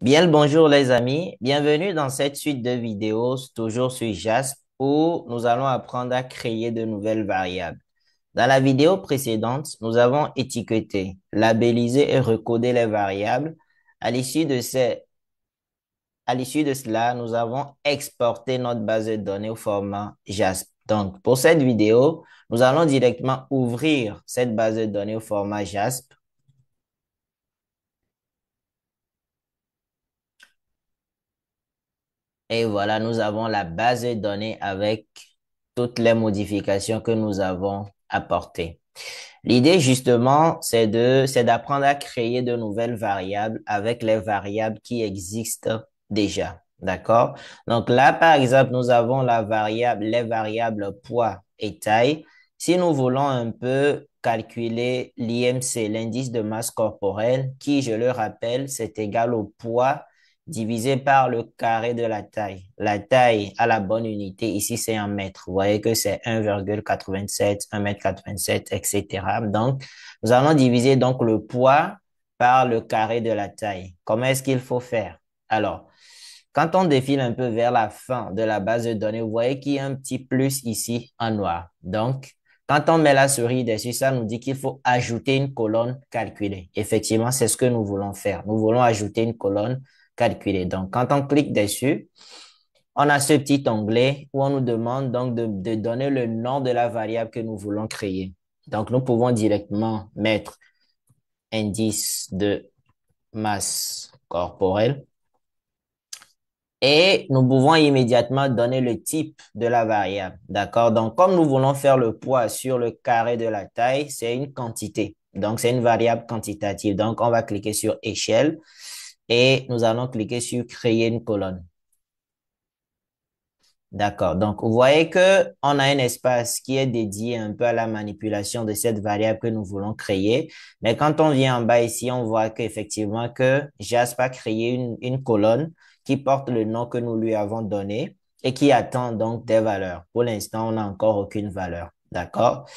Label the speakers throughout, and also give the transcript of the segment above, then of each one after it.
Speaker 1: Bien le bonjour les amis, bienvenue dans cette suite de vidéos toujours sur Jasp où nous allons apprendre à créer de nouvelles variables. Dans la vidéo précédente, nous avons étiqueté, labellisé et recodé les variables. À l'issue de ces, à l'issue de cela, nous avons exporté notre base de données au format Jasp. Donc, pour cette vidéo, nous allons directement ouvrir cette base de données au format Jasp. Et voilà, nous avons la base de données avec toutes les modifications que nous avons apportées. L'idée, justement, c'est d'apprendre à créer de nouvelles variables avec les variables qui existent déjà. D'accord? Donc là, par exemple, nous avons les variables poids et taille. Si nous voulons un peu calculer l'IMC, l'indice de masse corporelle, qui, je le rappelle, c'est égal au poids divisé par le carré de la taille. La taille à la bonne unité, ici, c'est en mètres. Vous voyez que c'est 1,87, 1,87 m, etc. Donc, nous allons diviser donc le poids par le carré de la taille. Comment est-ce qu'il faut faire? Alors, quand on défile un peu vers la fin de la base de données, vous voyez qu'il y a un petit plus ici en noir. Donc, quand on met la souris dessus, ça nous dit qu'il faut ajouter une colonne calculée. Effectivement, c'est ce que nous voulons faire. Nous voulons ajouter une colonne calculée. Donc, quand on clique dessus, on a ce petit onglet où on nous demande donc de donner le nom de la variable que nous voulons créer. Donc, nous pouvons directement mettre indice de masse corporelle et nous pouvons immédiatement donner le type de la variable. D'accord? Donc, comme nous voulons faire le poids sur le carré de la taille, c'est une quantité. Donc, c'est une variable quantitative. Donc, on va cliquer sur échelle et nous allons cliquer sur créer une colonne. D'accord. Donc, vous voyez que on a un espace qui est dédié un peu à la manipulation de cette variable que nous voulons créer. Mais quand on vient en bas ici, on voit qu'effectivement que Jasper a créé une colonne qui porte le nom que nous lui avons donné et qui attend donc des valeurs. Pour l'instant, on n'a encore aucune valeur. D'accord?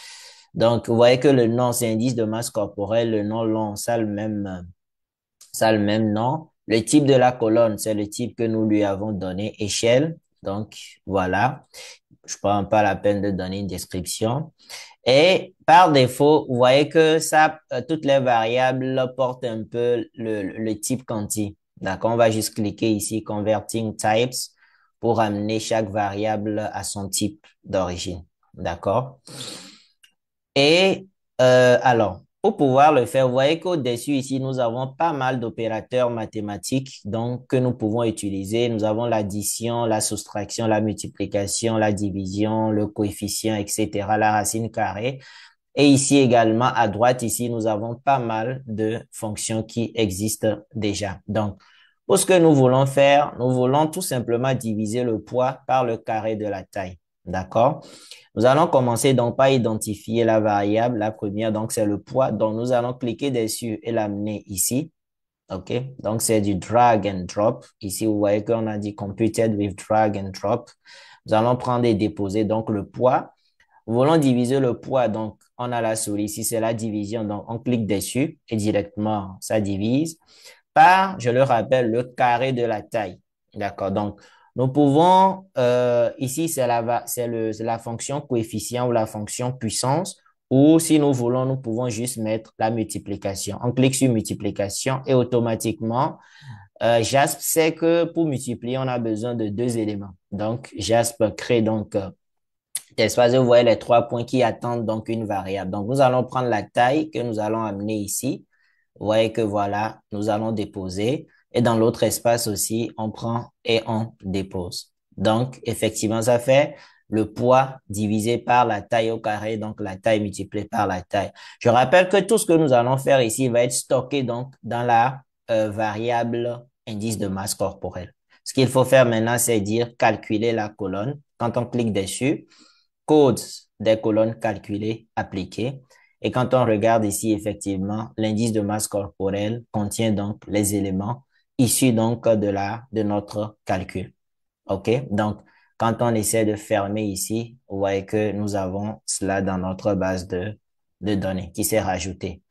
Speaker 1: Donc, vous voyez que le nom, c'est indice de masse corporelle. Le nom long, ça a le même nom. Le type de la colonne, c'est le type que nous lui avons donné, échelle. Donc, voilà. Je prends pas la peine de donner une description. Et par défaut, vous voyez que ça, toutes les variables portent un peu le type quanti. D'accord? On va juste cliquer ici, Converting Types, pour amener chaque variable à son type d'origine. D'accord? Et alors, pour pouvoir le faire, vous voyez qu'au-dessus ici, nous avons pas mal d'opérateurs mathématiques donc, que nous pouvons utiliser. Nous avons l'addition, la soustraction, la multiplication, la division, le coefficient, etc., la racine carrée. Et ici également, à droite, ici, nous avons pas mal de fonctions qui existent déjà. Donc, pour ce que nous voulons faire, nous voulons tout simplement diviser le poids par le carré de la taille. D'accord? Nous allons commencer donc par identifier la variable. La première, donc, c'est le poids. Donc, nous allons cliquer dessus et l'amener ici. OK? Donc, c'est du drag and drop. Ici, vous voyez qu'on a dit computed with drag and drop. Nous allons prendre et déposer donc le poids. Nous voulons diviser le poids. Donc, on a la souris. Ici, c'est la division. Donc, on clique dessus et directement, ça divise par, je le rappelle, le carré de la taille. D'accord? Donc, nous pouvons, ici, c'est la fonction coefficient ou la fonction puissance. Ou si nous voulons, nous pouvons juste mettre la multiplication. On clique sur multiplication et automatiquement, Jasp sait que pour multiplier, on a besoin de deux éléments. Donc, Jasp crée donc l'espace, vous voyez les trois points qui attendent donc une variable. Donc, nous allons prendre la taille que nous allons amener ici. Vous voyez que voilà, nous allons déposer. Et dans l'autre espace aussi, on prend et on dépose. Donc, effectivement, ça fait le poids divisé par la taille au carré, donc la taille multipliée par la taille. Je rappelle que tout ce que nous allons faire ici va être stocké donc dans la variable indice de masse corporelle. Ce qu'il faut faire maintenant, c'est dire calculer la colonne. Quand on clique dessus, code des colonnes calculées appliquées. Et quand on regarde ici, effectivement, l'indice de masse corporelle contient donc les éléments issus donc de notre calcul. OK? Donc, quand on essaie de fermer ici, vous voyez que nous avons cela dans notre base de données qui s'est rajouté.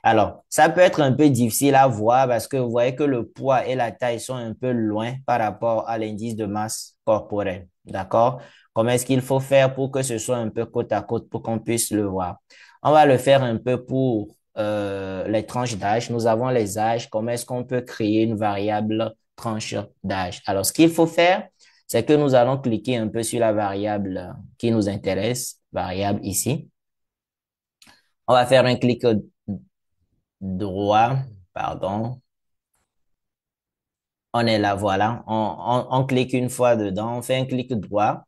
Speaker 1: Alors, ça peut être un peu difficile à voir parce que vous voyez que le poids et la taille sont un peu loin par rapport à l'indice de masse corporelle. D'accord? Comment est-ce qu'il faut faire pour que ce soit un peu côte à côte pour qu'on puisse le voir? On va le faire un peu pour les tranches d'âge. Nous avons les âges. Comment est-ce qu'on peut créer une variable tranche d'âge? Alors, ce qu'il faut faire, c'est que nous allons cliquer un peu sur la variable qui nous intéresse, variable ici. On va faire un clic droit, pardon. On est là, voilà. On clique une fois dedans, on fait un clic droit.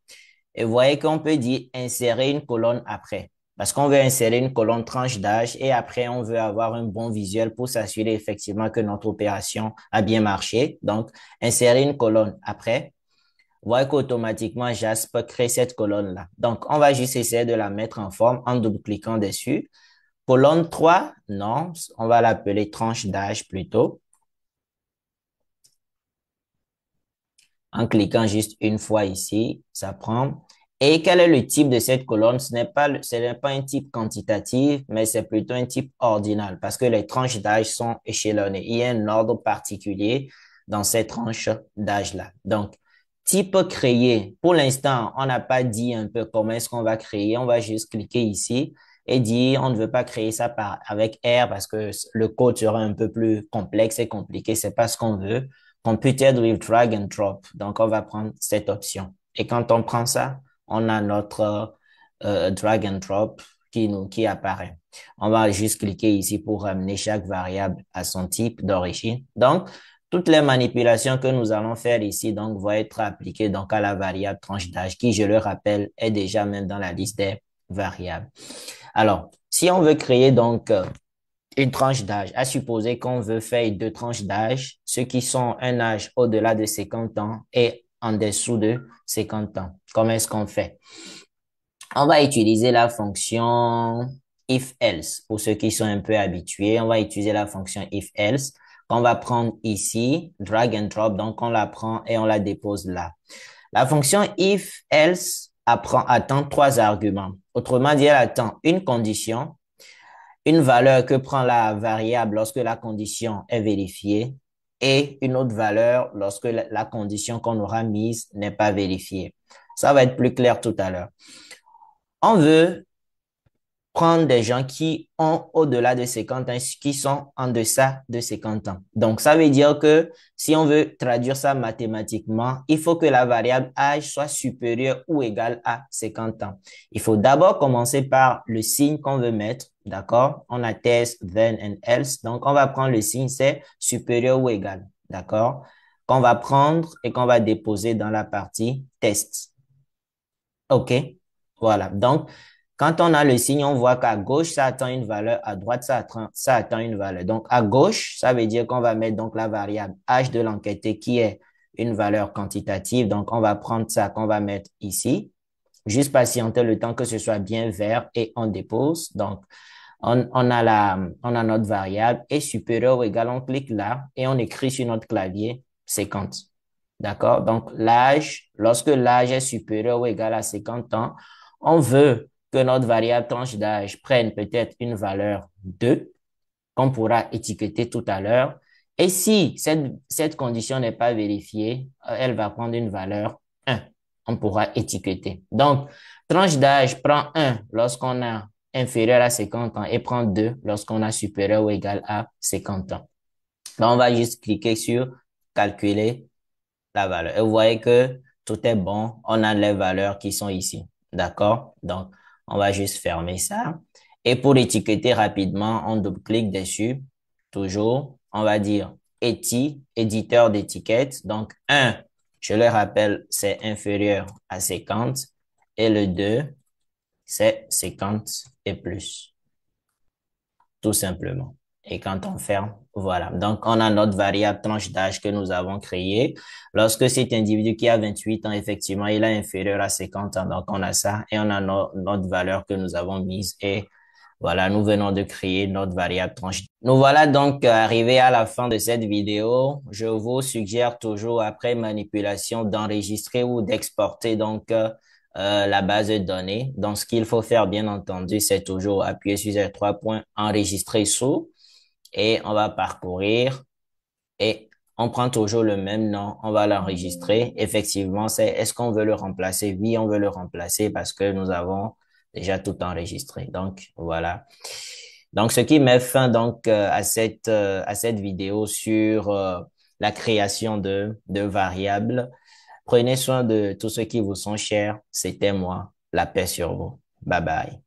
Speaker 1: Et vous voyez qu'on peut dire insérer une colonne après. Parce qu'on veut insérer une colonne tranche d'âge et après, on veut avoir un bon visuel pour s'assurer effectivement que notre opération a bien marché. Donc, insérer une colonne après. Vous voyez qu'automatiquement, Jasper crée cette colonne-là. Donc, on va juste essayer de la mettre en forme en double-cliquant dessus. Colonne 3, non, on va l'appeler tranche d'âge plutôt. En cliquant juste une fois ici, ça prend. Et quel est le type de cette colonne? Ce n'est pas un type quantitatif, mais c'est plutôt un type ordinal parce que les tranches d'âge sont échelonnées. Il y a un ordre particulier dans ces tranches d'âge-là. Donc, type créé. Pour l'instant, on n'a pas dit un peu comment est-ce qu'on va créer. On va juste cliquer ici et dire on ne veut pas créer ça avec R parce que le code sera un peu plus complexe et compliqué. C'est pas ce qu'on veut. Computed with drag and drop. Donc, on va prendre cette option. Et quand on prend ça, on a notre drag and drop qui apparaît. On va juste cliquer ici pour ramener chaque variable à son type d'origine. Donc, toutes les manipulations que nous allons faire ici donc vont être appliquées donc à la variable tranche d'âge qui, je le rappelle, est déjà même dans la liste des variables. Alors, si on veut créer donc une tranche d'âge, à supposer qu'on veut faire deux tranches d'âge, ceux qui sont un âge au-delà de 50 ans et en dessous de 50 ans. Comment est-ce qu'on fait? On va utiliser la fonction if-else. Pour ceux qui sont un peu habitués, on va utiliser la fonction if-else qu'on va prendre ici, drag and drop. Donc, on la prend et on la dépose là. La fonction if-else attend trois arguments. Autrement dit, elle attend une condition, une valeur que prend la variable lorsque la condition est vérifiée et une autre valeur lorsque la condition qu'on aura mise n'est pas vérifiée. Ça va être plus clair tout à l'heure. On veut prendre des gens qui ont au-delà de 50 ans, qui sont en deçà de 50 ans. Donc, ça veut dire que si on veut traduire ça mathématiquement, il faut que la variable âge soit supérieure ou égale à 50 ans. Il faut d'abord commencer par le signe qu'on veut mettre, d'accord? On a test, then and else. Donc, on va prendre le signe, c'est supérieur ou égal, d'accord? Qu'on va prendre et qu'on va déposer dans la partie test. OK? Voilà. Donc, quand on a le signe, on voit qu'à gauche, ça attend une valeur, à droite, ça attend une valeur. Donc, à gauche, ça veut dire qu'on va mettre donc la variable âge de l'enquêté qui est une valeur quantitative. Donc, on va prendre ça qu'on va mettre ici. Juste patienter le temps que ce soit bien vert et on dépose. Donc, on a notre variable et supérieur ou égal, on clique là et on écrit sur notre clavier 50. D'accord? Donc, l'âge, lorsque l'âge est supérieur ou égal à 50 ans, on veut que notre variable tranche d'âge prenne peut-être une valeur 2 qu'on pourra étiqueter tout à l'heure. Et si cette condition n'est pas vérifiée, elle va prendre une valeur 1. On pourra étiqueter. Donc, tranche d'âge prend 1 lorsqu'on a inférieur à 50 ans et prend 2 lorsqu'on a supérieur ou égal à 50 ans. Donc, on va juste cliquer sur calculer la valeur. Et vous voyez que tout est bon. On a les valeurs qui sont ici. D'accord? Donc, on va juste fermer ça. Et pour étiqueter rapidement, on double-clique dessus. Toujours, on va dire éditeur d'étiquette. Donc, 1, je le rappelle, c'est inférieur à 50. Et le 2, c'est 50 et plus. Tout simplement. Et quand on ferme, voilà. Donc, on a notre variable tranche d'âge que nous avons créée. Lorsque cet individu qui a 28 ans, effectivement, il est inférieur à 50 ans. Donc, on a ça et on a notre valeur que nous avons mise. Et voilà, nous venons de créer notre variable tranche. Nous voilà donc arrivés à la fin de cette vidéo. Je vous suggère toujours, après manipulation, d'enregistrer ou d'exporter donc la base de données. Donc, ce qu'il faut faire, bien entendu, c'est toujours appuyer sur ces trois points, enregistrer sous, et on va parcourir et on prend toujours le même nom, on va l'enregistrer. Effectivement, c'est est-ce qu'on veut le remplacer? Oui, on veut le remplacer parce que nous avons déjà tout enregistré. Donc, voilà. Donc, ce qui met fin donc à cette vidéo sur la création de variables. Prenez soin de tous ceux qui vous sont chers. C'était moi. La paix sur vous. Bye bye.